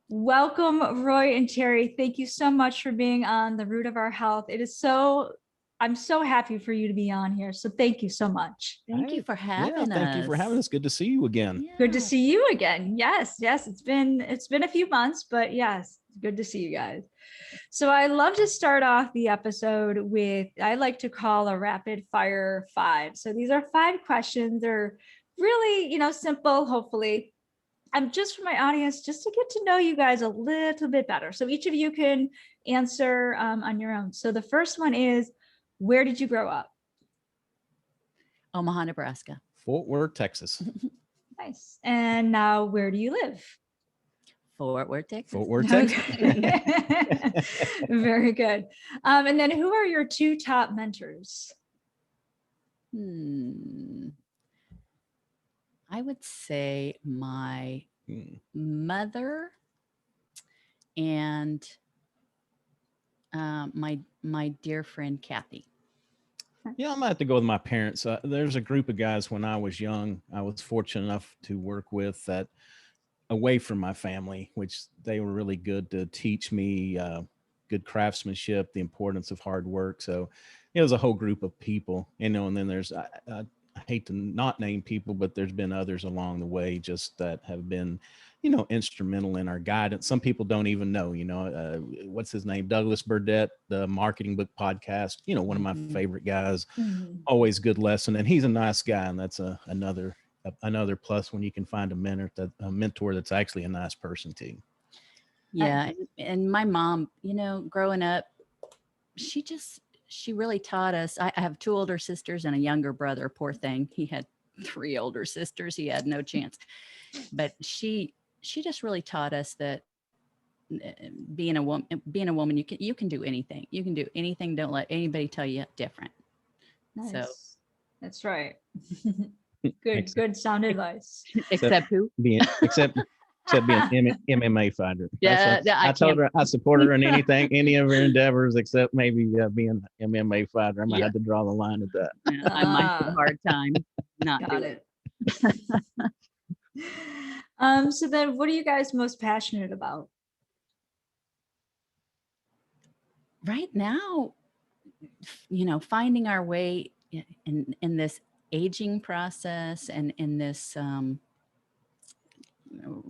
Welcome, Roy and Terry. Thank you so much for being on The Root of Our Health. I'm so happy for you to be on here. So thank you so much. Thank you for having us. Thank you for having us. Good to see you again. Yeah. Good to see you again. Yes. It's been a few months, but yes, good to see you guys. So I love to start off the episode with, I like to call a rapid fire 5. So these are 5 questions. They're really, simple, hopefully. Just for my audience, just to get to know you guys a little bit better. So each of you can answer on your own. So the first one is, where did you grow up? Omaha, Nebraska. Fort Worth, Texas. Nice. And now, where do you live? Fort Worth, Texas. Fort Worth, Texas. Very good. And then who are your 2 top mentors? I would say my mother and my dear friend Kathy. Yeah, I'm gonna have to go with my parents. There's a group of guys when I was young, I was fortunate enough to work with that away from my family, which they were really good to teach me good craftsmanship, the importance of hard work. So it was a whole group of people, and then there's, I hate to not name people, but there's been others along the way just that have been, instrumental in our guidance. Some people don't even know, what's his name? Douglas Burdett, the Marketing Book Podcast, one of my favorite guys, always good lesson. And he's a nice guy. And that's another plus when you can find a mentor that's actually a nice person too. Yeah. And my mom, growing up, she really taught us. I have 2 older sisters and a younger brother. Poor thing. He had 3 older sisters. He had no chance, but she just really taught us that being a woman, you can do anything. You can do anything. Don't let anybody tell you different. Nice. So that's right. Good sound advice. Except who? Except being an MMA fighter. Yeah, I told her I support her in any of her endeavors except maybe being an MMA fighter. I might have to draw the line at that. Yeah, I might have a hard time not Got doing it. So then, what are you guys most passionate about? Right now, finding our way in this aging process and in this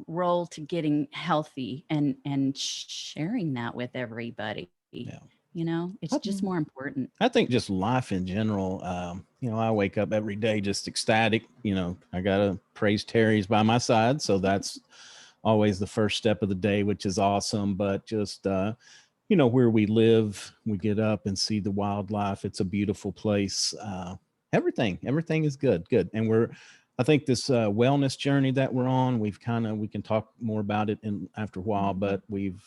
role to getting healthy and sharing that with everybody. Yeah. It's just more important. I think just life in general. I wake up every day just ecstatic. I got to praise Terry's by my side. So that's always the first step of the day, which is awesome. But just, where we live, we get up and see the wildlife. It's a beautiful place. Everything is good. And I think this wellness journey that we're on, we can talk more about it after a while, but we've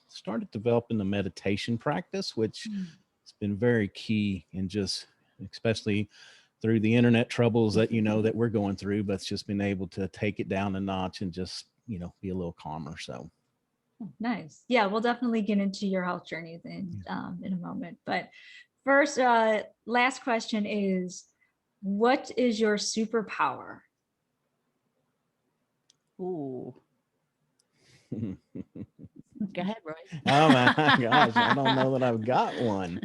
started developing the meditation practice, which has been very key in just, especially through the internet troubles that, that we're going through, but it's just been able to take it down a notch and just, be a little calmer. So. Nice. Yeah, we'll definitely get into your health journey in a moment. But first, last question is, what is your superpower? Ooh. Go ahead, Roy. Oh my gosh, I don't know that I've got one.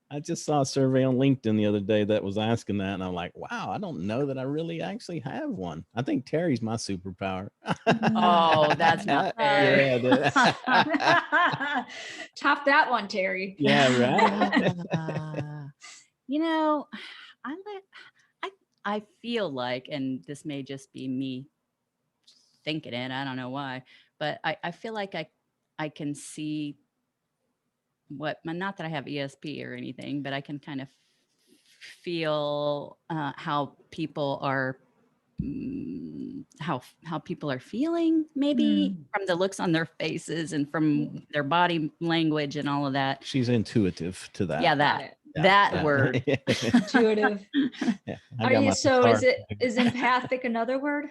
I just saw a survey on LinkedIn the other day that was asking that, and I'm like, wow, I don't know that I really actually have one. I think Terry's my superpower. Oh, that's not fair. Yeah, top that one, Terry. Yeah, right. I feel like, and this may just be me thinking it, I don't know why, but I feel like I can see not that I have ESP or anything, but I can kind of feel how people are how people are feeling, maybe from the looks on their faces and from their body language and all of that. She's intuitive to that. Yeah, that word. Intuitive. Yeah, is empathic another word?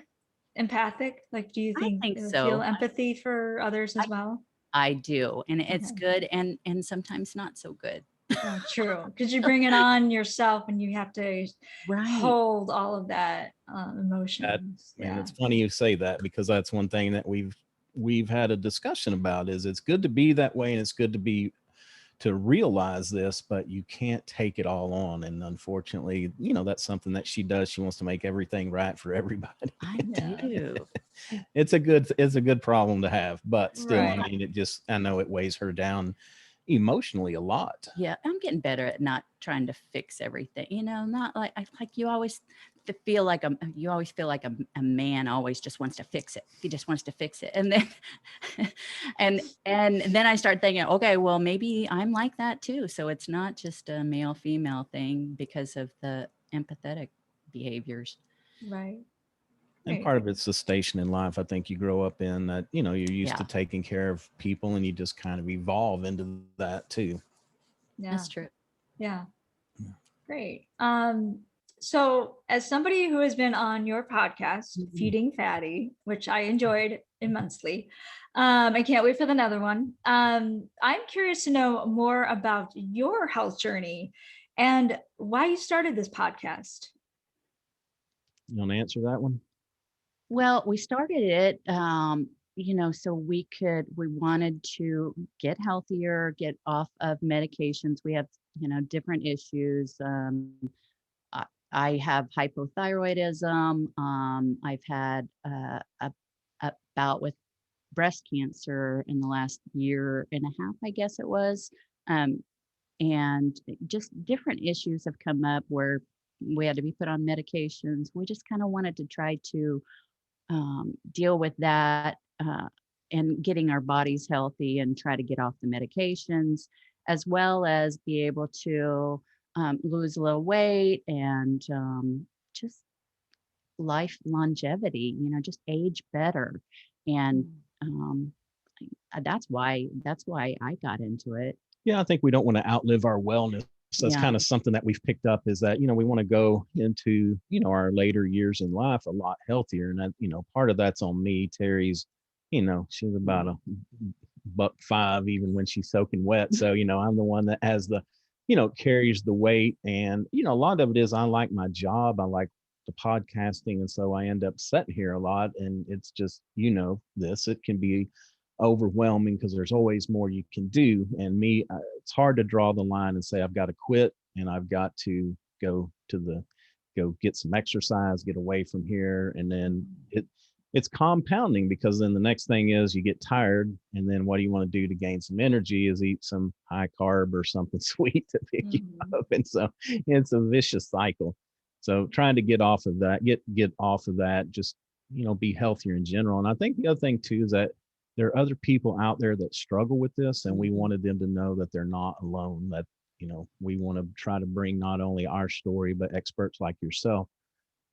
Empathic? Like, do you think so? Feel empathy for others as well? I do. And it's good and sometimes not so good. Oh, true. Because you bring it on yourself and you have to hold all of that emotions. And it's funny you say that, because that's one thing that we've we've had a discussion about is it's good to be that way and it's good to realize this, but you can't take it all on. And unfortunately, that's something that she does. She wants to make everything right for everybody. I Yeah. do. It's a good problem to have, but still, Right. I mean, I know it weighs her down emotionally a lot. Yeah, I'm getting better at not trying to fix everything. Not like you always feel like you always feel like a man always just wants to fix it. He just wants to fix it, and then and then I start thinking, okay, well maybe I'm like that too. So it's not just a male female thing because of the empathetic behaviors. Right. And Right. part of it's the station in life I think you grow up in, that you're used to Yeah. taking care of people, and you just kind of evolve into that too. Yeah. That's true. Yeah. Yeah. Great. So as somebody who has been on your podcast, Feeding Fatty, which I enjoyed immensely, I can't wait for another one. I'm curious to know more about your health journey and why you started this podcast. You want to answer that one? Well, we started it, so we wanted to get healthier, get off of medications. We have, different issues. I have hypothyroidism. I've had a bout with breast cancer in the last year and a half, I guess it was. Um, and just different issues have come up where we had to be put on medications. We just kind of wanted to try to deal with that and getting our bodies healthy and try to get off the medications, as well as be able to lose a little weight and just life longevity, just age better. And um, that's why I got into it. Yeah, I think we don't want to outlive our wellness. That's Yeah. kind of something that we've picked up, is that, we want to go into, our later years in life a lot healthier. And that, part of that's on me. Terry's, she's about a $105 even when she's soaking wet. So, I'm the one that has the, carries the weight. And, a lot of it is, I like my job. I like the podcasting. And so I end up sitting here a lot, and it's just, it can be overwhelming because there's always more you can do. And me, it's hard to draw the line and say I've got to quit and I've got to go get some exercise, get away from here. And then it's compounding, because then the next thing is you get tired, and then what do you want to do to gain some energy is eat some high carb or something sweet to pick you up. And so it's a vicious cycle. So trying to get off of that, get off of that, just be healthier in general. And I think the other thing too is that there are other people out there that struggle with this, and we wanted them to know that they're not alone, that, we want to try to bring not only our story, but experts like yourself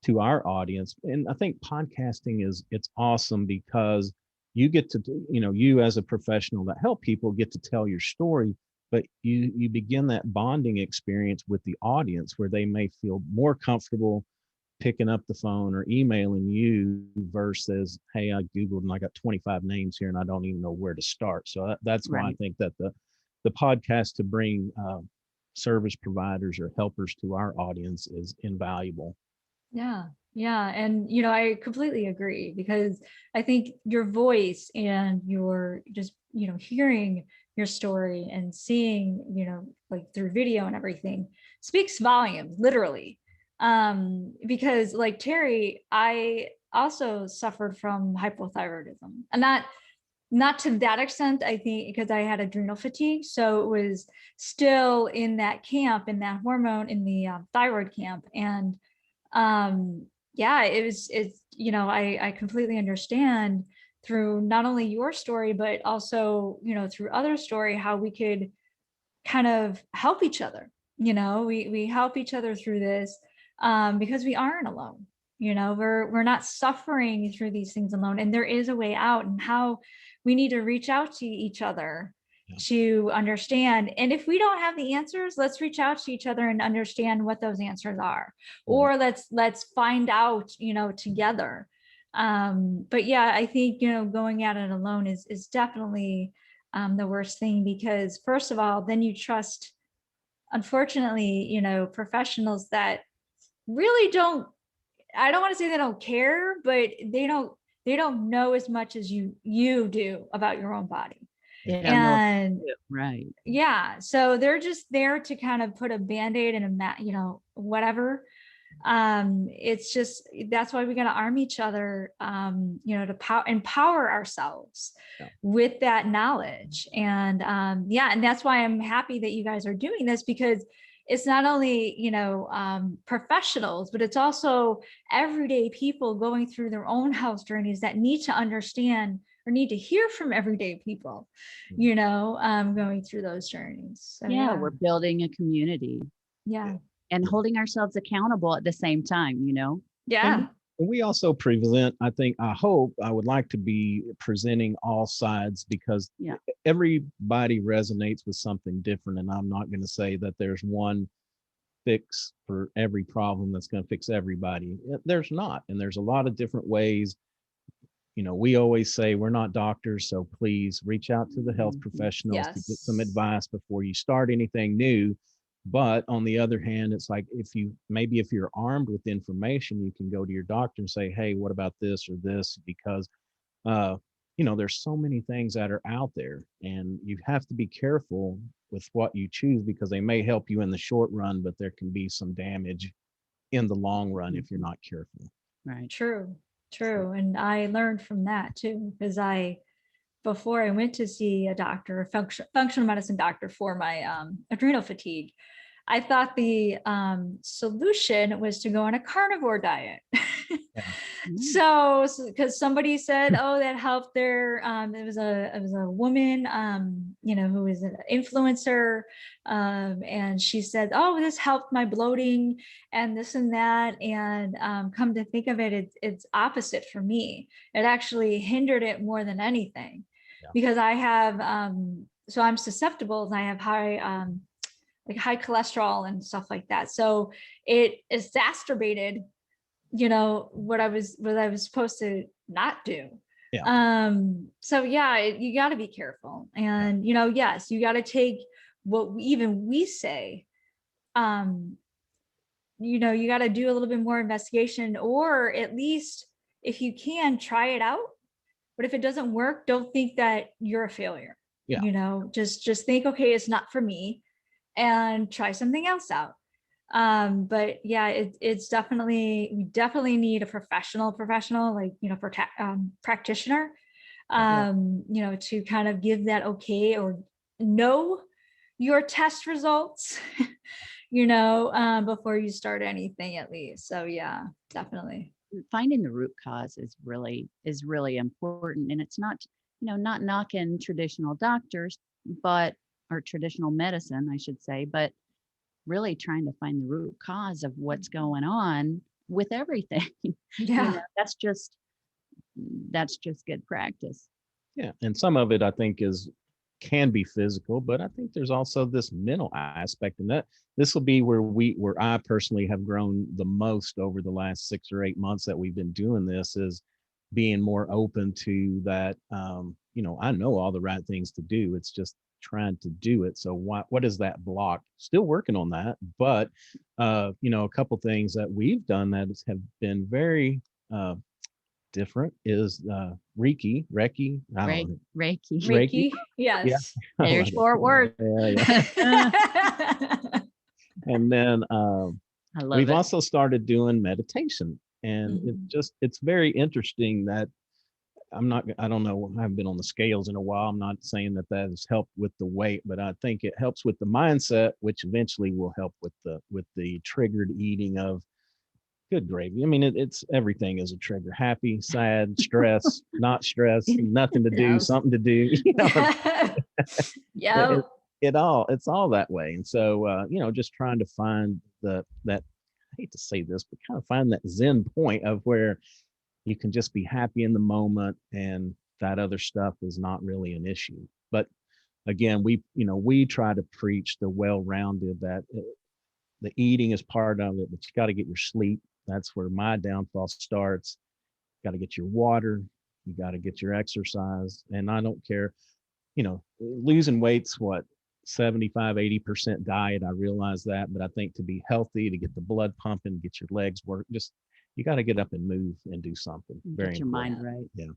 to our audience. And I think podcasting it's awesome because you get to, you as a professional that help people get to tell your story, but you begin that bonding experience with the audience where they may feel more comfortable picking up the phone or emailing you versus, hey, I Googled and I got 25 names here and I don't even know where to start. So that's why I think that the podcast to bring service providers or helpers to our audience is invaluable. Yeah. Yeah. And, I completely agree, because I think your voice and your just, hearing your story and seeing, like through video and everything speaks volumes, literally. Because like Terry, I also suffered from hypothyroidism, and not to that extent, I think, because I had adrenal fatigue. So it was still in that camp, in that hormone, in the thyroid camp. And yeah, it's I completely understand through not only your story, but also, through other story, how we could kind of help each other. We help each other through this, because we aren't alone. We're not suffering through these things alone, and there is a way out, and how we need to reach out to each other to understand. And if we don't have the answers, let's reach out to each other and understand what those answers are, or let's find out, together. But yeah, I think, going at it alone is definitely the worst thing, because first of all, then you trust, unfortunately, professionals that really don't, I don't want to say they don't care, but they don't they don't know as much as you do about your own body. They don't know And right. yeah, so they're just there to kind of put a band-aid and a whatever. It's just, that's why we got to arm each other, to empower ourselves with that knowledge. And and that's why I'm happy that you guys are doing this, because it's not only professionals, but it's also everyday people going through their own health journeys that need to understand or need to hear from everyday people, going through those journeys. So, we're building a community. Yeah. And holding ourselves accountable at the same time, Yeah. And we also present, I would like to be presenting all sides, because everybody resonates with something different. And I'm not going to say that there's one fix for every problem that's going to fix everybody. There's not. And there's a lot of different ways. We always say we're not doctors, so please reach out to the health professionals to get some advice before you start anything new. But on the other hand, it's like, if you're armed with information, you can go to your doctor and say, hey, what about this or this? Because, there's so many things that are out there, and you have to be careful with what you choose, because they may help you in the short run, but there can be some damage in the long run if you're not careful. Right. True. And I learned from that too, because before I went to see a doctor, a functional medicine doctor, for my adrenal fatigue, I thought the solution was to go on a carnivore diet. So because somebody said, oh, that helped their, it was a woman, who was an influencer. And she said, oh, this helped my bloating and this and that. And come to think of it, it's opposite for me. It actually hindered it more than anything, because I have, so I'm susceptible, and I have high, high cholesterol and stuff like that. So it exacerbated, what I was supposed to not do. So you got to be careful. And, yes, you got to take what we say, you got to do a little bit more investigation, or at least, if you can, try it out. But if it doesn't work, don't think that you're a failure. Just think, okay, it's not for me, and try something else out. But it's definitely, we definitely need a professional, like, practitioner, to kind of give that okay, or know your test results, before you start anything, at least. So definitely. Finding the root cause is really important. And it's not, not knocking traditional doctors, or traditional medicine, I should say, but really trying to find the root cause of what's going on with everything. That's just good practice. And some of it, I think, can be physical, but I think there's also this mental aspect, and that this will be where I personally have grown the most over the last 6 or 8 months that we've been doing this, is being more open to that. I know all the right things to do. It's just trying to do it. So what is that block? Still working on that, but a couple things that we've done that have been very different is reiki. I don't know. Reiki. Yes. There's 4 words. And then we've it. also started doing meditation, and it's very interesting that I don't know, I haven't been on the scales in a while. I'm not saying that has helped with the weight, but I think it helps with the mindset, which eventually will help with the triggered eating of, good gravy. I mean, it's everything is a trigger: happy, sad, stress, not stress, nothing to do, something to do. It's all that way. And so, just trying to find that, I hate to say this, but kind of find that Zen point of where you can just be happy in the moment, and that other stuff is not really an issue. But again, we try to preach the well-rounded, that the eating is part of it, but you got to get your sleep. That's where my downfall starts. Got to get your water. You got to get your exercise. And I don't care, losing weight's 75, 80% diet. I realize that, but I think to be healthy, to get the blood pumping, get your legs work, just, you got to get up and move and do something. Very Get your important. mind right.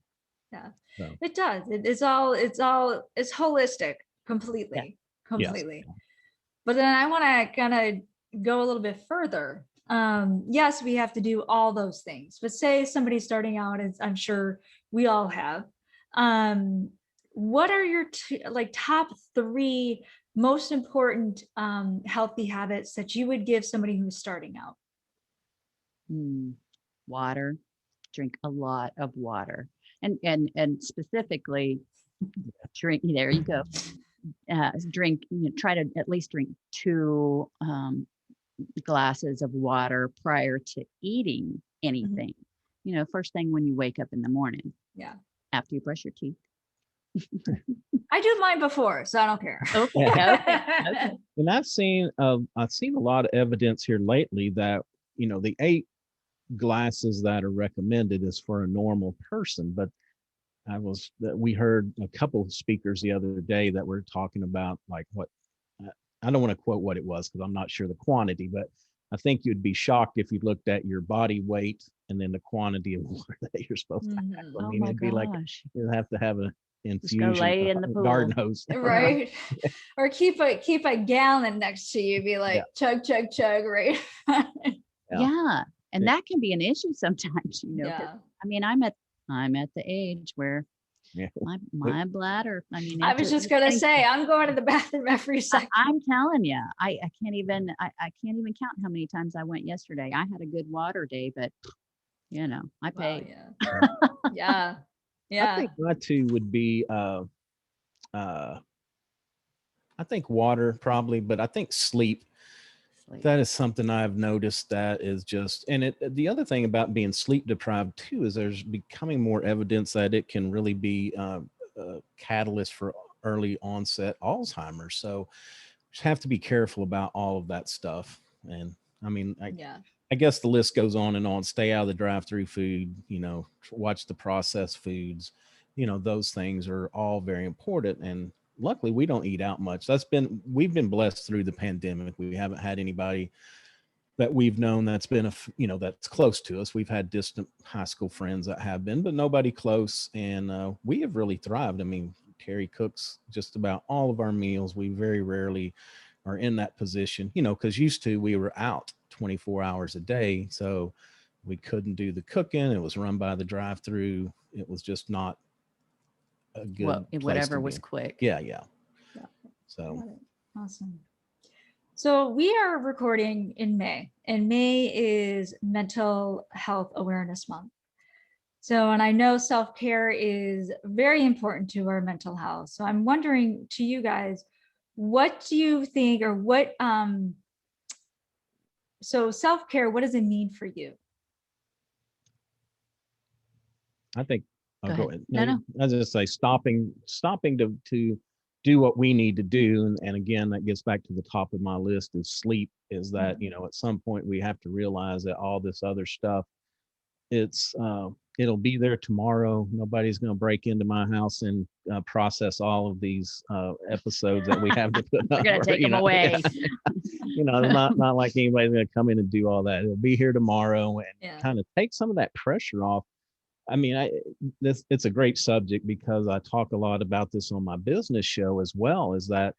Yeah, So, it does. It's holistic, completely. yes. But then I want to kind of go a little bit further. Yes, we have to do all those things, but say somebody's starting out, as I'm sure we all have. What are your top 3 most important healthy habits that you would give somebody who's starting out? Water. Drink a lot of water, and specifically drink. There you go. Drink. Try to at least drink 2 glasses of water prior to eating anything. First thing when you wake up in the morning. Yeah. After you brush your teeth. I do mine before, so I don't care. Okay. Okay. And I've seen a lot of evidence here lately that, the 8 glasses that are recommended is for a normal person, but we heard a couple of speakers the other day that were talking about like what, I don't want to quote what it was because I'm not sure the quantity, but I think you'd be shocked if you looked at your body weight and then the quantity of water that you're supposed to have. I mean, it'd be like you'd have to have an infusion, just go lay in the pool. garden hose, right? Or keep a gallon next to you, be like chug, right? Yeah. And that can be an issue sometimes, Yeah. I mean, I'm at the age where my bladder, I was just gonna say, I'm going to the bathroom every second. I'm telling you, I can't even count how many times I went yesterday. I had a good water day, but I paid. Yeah. I think my 2 would be I think water probably, but I think sleep. That is something I've noticed that is just, and the other thing about being sleep deprived too, is there's becoming more evidence that it can really be a catalyst for early onset Alzheimer's. So just have to be careful about all of that stuff. And I mean, I guess the list goes on and on. Stay out of the drive-through food, watch the processed foods, those things are all very important. And luckily we don't eat out much. We've been blessed through the pandemic. We haven't had anybody that we've known that's been that's close to us. We've had distant high school friends that have been, but nobody close. And we have really thrived. I mean, Terry cooks just about all of our meals. We very rarely are in that position, because used to we were out 24 hours a day. So we couldn't do the cooking. It was run by the drive-through. It was just not a good whatever was quick. Yeah. So awesome. So we are recording in May, and May is Mental Health Awareness Month. So, and I know self-care is very important to our mental health. So I'm wondering to you guys, what do you think, or what, so self-care, what does it mean for you? I think Go ahead. No. As I say, stopping to do what we need to do. And again, that gets back to the top of my list is sleep, is that, at some point we have to realize that all this other stuff, it'll be there tomorrow. Nobody's going to break into my house and process all of these episodes that we have to put We're going to take them away. Not like anybody's going to come in and do all that. It'll be here tomorrow and kind of take some of that pressure off. I mean, it's a great subject because I talk a lot about this on my business show as well, is that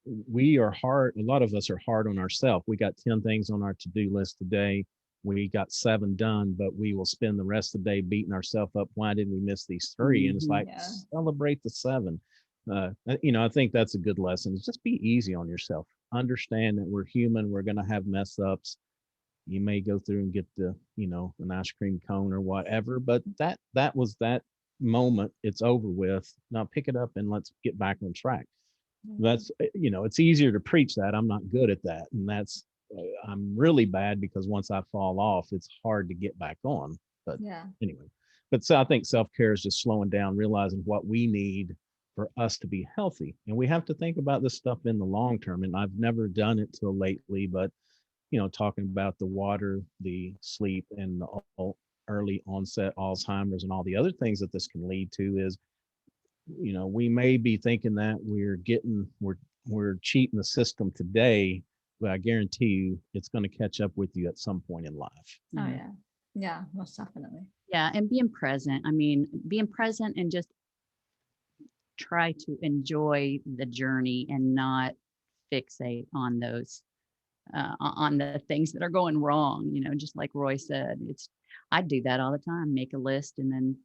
we are hard. A lot of us are hard on ourselves. We got 10 things on our to-do list today. We got 7 done, but we will spend the rest of the day beating ourselves up. Why did we miss these 3? And it's like, celebrate the 7. I think that's a good lesson. Is just be easy on yourself. Understand that we're human. We're going to have mess ups. You may go through and get an ice cream cone or whatever, but that was that moment. It's over with. Now pick it up and let's get back on track. That's, it's easier to preach that. I'm not good at that. And I'm really bad because once I fall off, it's hard to get back on. But anyway, so I think self-care is just slowing down, realizing what we need for us to be healthy. And we have to think about this stuff in the long term. And I've never done it till lately, but talking about the water, the sleep, and the early onset Alzheimer's and all the other things that this can lead to is, we may be thinking that we're cheating the system today, but I guarantee you it's going to catch up with you at some point in life. Oh yeah. Yeah, most definitely. Yeah. And being present. I mean, being present and just try to enjoy the journey and not fixate on those on the things that are going wrong, just like Roy said. I do that all the time, make a list and then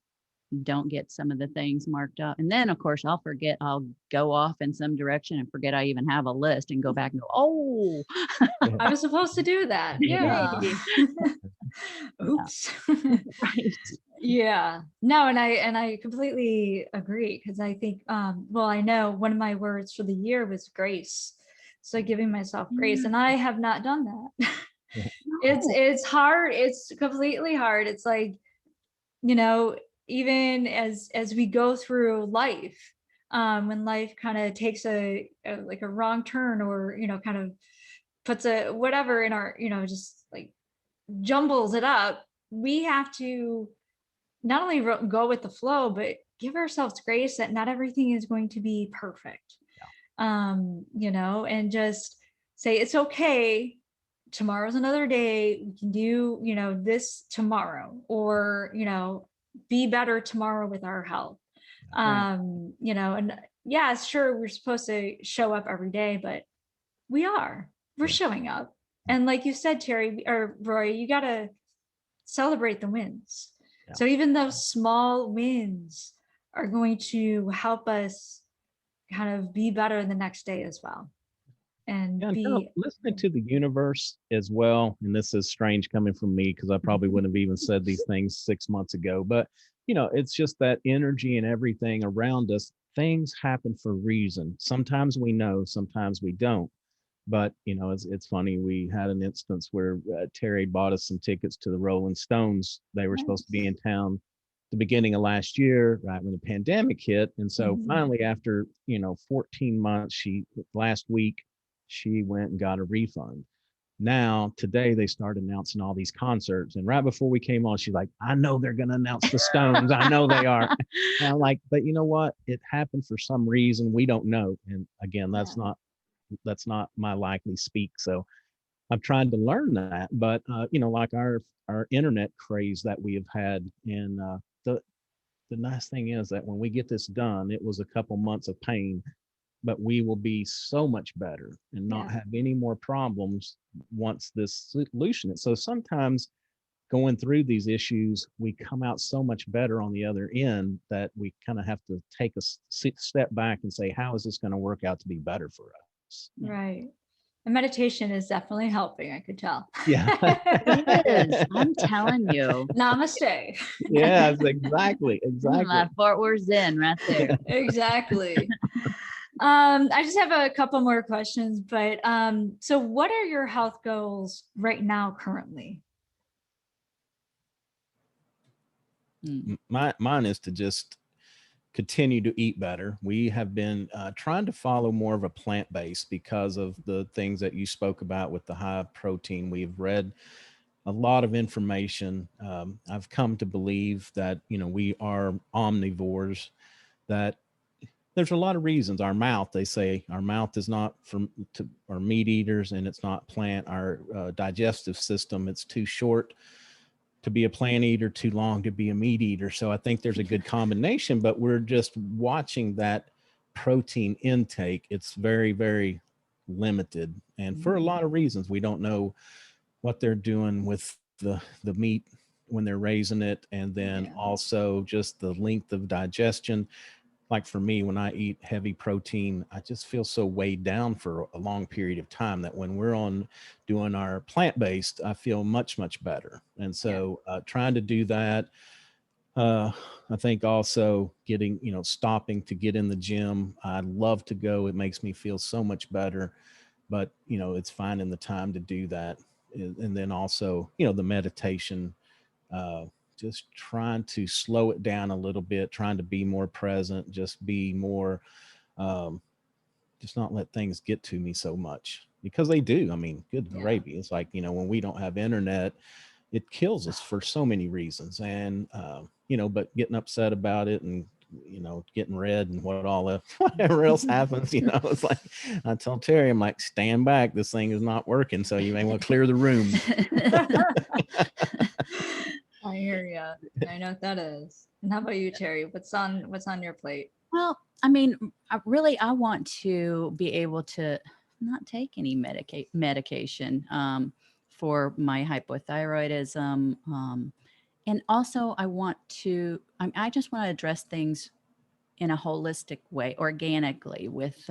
don't get some of the things marked up. And then of course I'll forget, I'll go off in some direction and forget I even have a list and go back and go, oh, I was supposed to do that. Yeah. yay. Oops. Right. Yeah. No, and I completely agree, because I think well, I know one of my words for the year was grace. So giving myself grace, and I have not done that. Yeah. It's hard. It's completely hard. It's like, even as we go through life, when life kind of takes like a wrong turn, or kind of puts a whatever in our, just like jumbles it up, we have to not only go with the flow, but give ourselves grace that not everything is going to be perfect. And just say it's okay. Tomorrow's another day. We can do, this tomorrow, or, be better tomorrow with our health. Right. And yeah, sure, we're supposed to show up every day, but we're showing up. And like you said, Terry or Roy, you got to celebrate the wins. Yeah. So even those small wins are going to help us kind of be better the next day as well. And Yeah, and kind of listening to the universe as well. And this is strange coming from me, because I probably wouldn't have even said these things 6 months ago. But, it's just that energy and everything around us. Things happen for a reason. Sometimes we know, sometimes we don't. But, it's funny. We had an instance where Terry bought us some tickets to the Rolling Stones. They were supposed to be in town the beginning of last year, right when the pandemic hit. And so finally, after, 14 months, last week, she went and got a refund. Now, today, they start announcing all these concerts. And right before we came on, she's like, I know they're going to announce the Stones. I know they are. And I'm like, but you know what? It happened for some reason. We don't know. And again, that's not my likely speak. So I'm trying to learn that. But, like our internet craze that we have had. And the nice thing is that when we get this done, it was a couple months of pain, but we will be so much better and not have any more problems once this solution is. So sometimes going through these issues, we come out so much better on the other end that we kind of have to take a step back and say, how is this going to work out to be better for us? Right. And meditation is definitely helping, I could tell. Yeah. It is. I'm telling you. Namaste. Yes, exactly. My Fort Worth Zen right there. Exactly. I just have a couple more questions, but so what are your health goals right now currently? Mine is to just continue to eat better. We have been trying to follow more of a plant-based because of the things that you spoke about with the high protein. We've read a lot of information. I've come to believe that, we are omnivores, that there's a lot of reasons. Our mouth, they say our mouth is not our meat eaters, and it's not plant. Our digestive system, it's too short to be a plant eater, too long to be a meat eater. So I think there's a good combination, but we're just watching that protein intake. It's very, very limited. And for a lot of reasons, we don't know what they're doing with the meat when they're raising it. And then also just the length of digestion. Like for me, when I eat heavy protein, I just feel so weighed down for a long period of time that when we're on doing our plant-based, I feel much, much better. And so trying to do that, I think also getting, stopping to get in the gym. I love to go. It makes me feel so much better, but, it's finding the time to do that. And then also, the meditation, just trying to slow it down a little bit, trying to be more present, just be more, just not let things get to me so much, because they do. I mean, good gravy. It's like, when we don't have internet, it kills us for so many reasons. And, but getting upset about it and, getting red and whatever else happens, it's like, I tell Terry, I'm like, stand back. This thing is not working. So you may want to clear the room. I hear you. I know what that is. And how about you, Terry? What's on your plate? Well, I mean, I want to be able to not take any medication for my hypothyroidism. And also I just want to address things in a holistic way, organically, with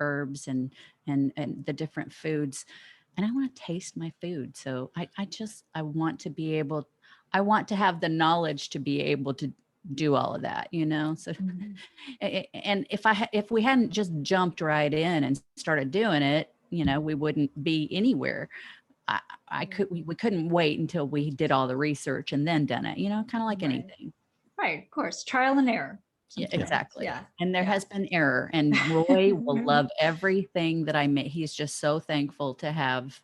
herbs and the different foods. And I want to taste my food. So I want to be able, I want to have the knowledge to be able to do all of that, So, and if we hadn't just jumped right in and started doing it, we wouldn't be anywhere. We couldn't wait until we did all the research and then done it, kind of like Right. anything. Right, of course. Trial and error. Yeah, sometimes. exactly. Yeah. And there Yeah. has been error, and Roy will love everything that I made. He's just so thankful to have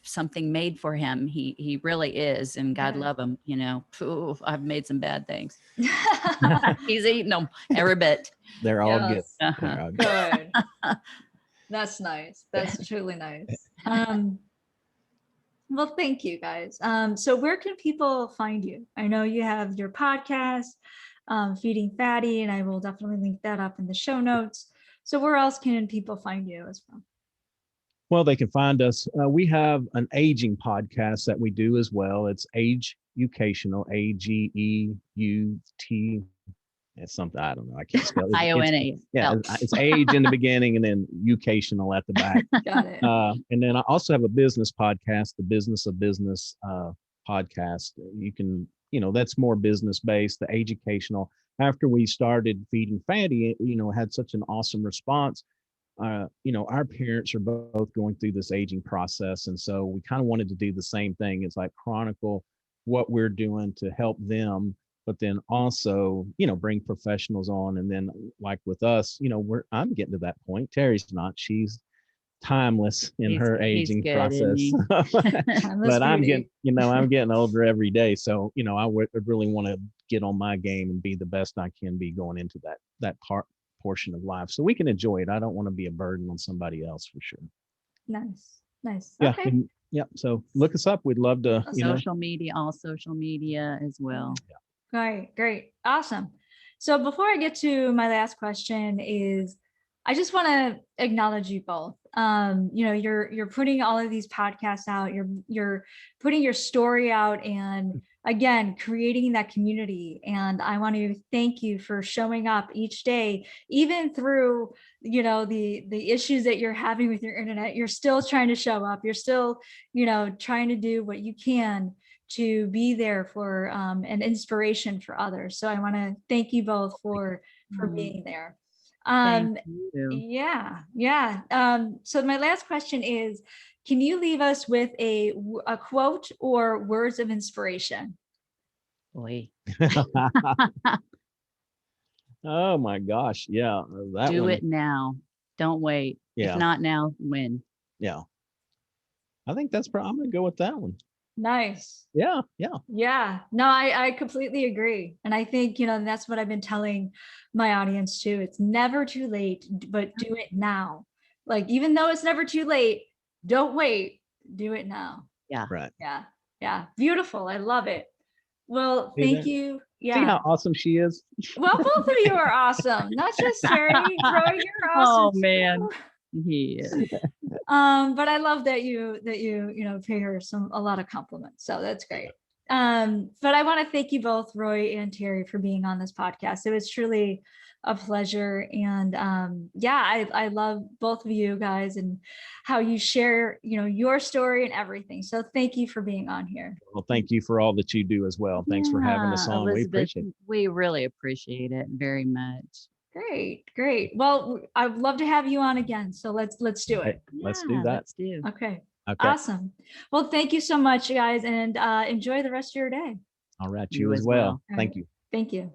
something made for him. He really is, and God Yeah. love him. Phew, I've made some bad things. He's eating them every bit. They're all good. Yes. Uh-huh. They're all good. Good. That's nice. That's truly nice. Well, thank you guys. So where can people find you? I know you have your podcast, Feeding Fatty, and I will definitely link that up in the show notes. So where else can people find you as well? Well, they can find us. We have an aging podcast that we do as well. It's Ageacational, AGEUT. It's something, I don't know. I can't spell it. IONA. Yeah, it's age in the beginning and then Eucational at the back. Got it. And then I also have a business podcast, the Business of Business podcast. You can, that's more business based, the Ageacational. After we started Feeding Fatty, had such an awesome response. Our parents are both going through this aging process. And so we kind of wanted to do the same thing. It's like chronicle what we're doing to help them, but then also, bring professionals on. And then like with us, I'm getting to that point. Terry's not, she's timeless in her aging good, process. But I'm getting older every day. So, I would really want to get on my game and be the best I can be going into that portion of life so we can enjoy it. I don't want to be a burden on somebody else, for sure. Nice. Yeah. Okay. Yeah. So look us up. We'd love to, all social media as well. Yeah. Great. Awesome. So before I get to my last question is, I just want to acknowledge you both. You're putting all of these podcasts out, you're putting your story out, and again, creating that community. And I want to thank you for showing up each day, even through, the issues that you're having with your internet. You're still trying to show up. You're still, trying to do what you can to be there for an inspiration for others. So I want to thank you both for being there. Thank you. Yeah. So my last question is, can you leave us with a quote or words of inspiration? Boy. Oh my gosh. Yeah. Do it now. Don't wait. Yeah. If not now, when? Yeah. I think I'm going to go with that one. Nice. Yeah. No, I completely agree. And I think, that's what I've been telling my audience too. It's never too late, but do it now. Like, even though it's never too late, don't wait, do it now. Yeah. Right. Yeah. Beautiful. I love it. Well, thank you. Yeah. See how awesome she is? Well, both of you are awesome. Not just Terry. Roy, you're awesome. Oh man. He is. But I love that you pay her a lot of compliments. So that's great. But I want to thank you both, Roy and Terry, for being on this podcast. It was truly a pleasure. And I love both of you guys and how you share, your story and everything. So thank you for being on here. Well, thank you for all that you do as well. Thanks for having us on. Elizabeth, we appreciate it. We really appreciate it very much. Great. Well, I'd love to have you on again. So let's do it. Let's do that. Let's do. Okay. Awesome. Well, thank you so much, guys, and enjoy the rest of your day. All right. You as well. Thank you. Thank you.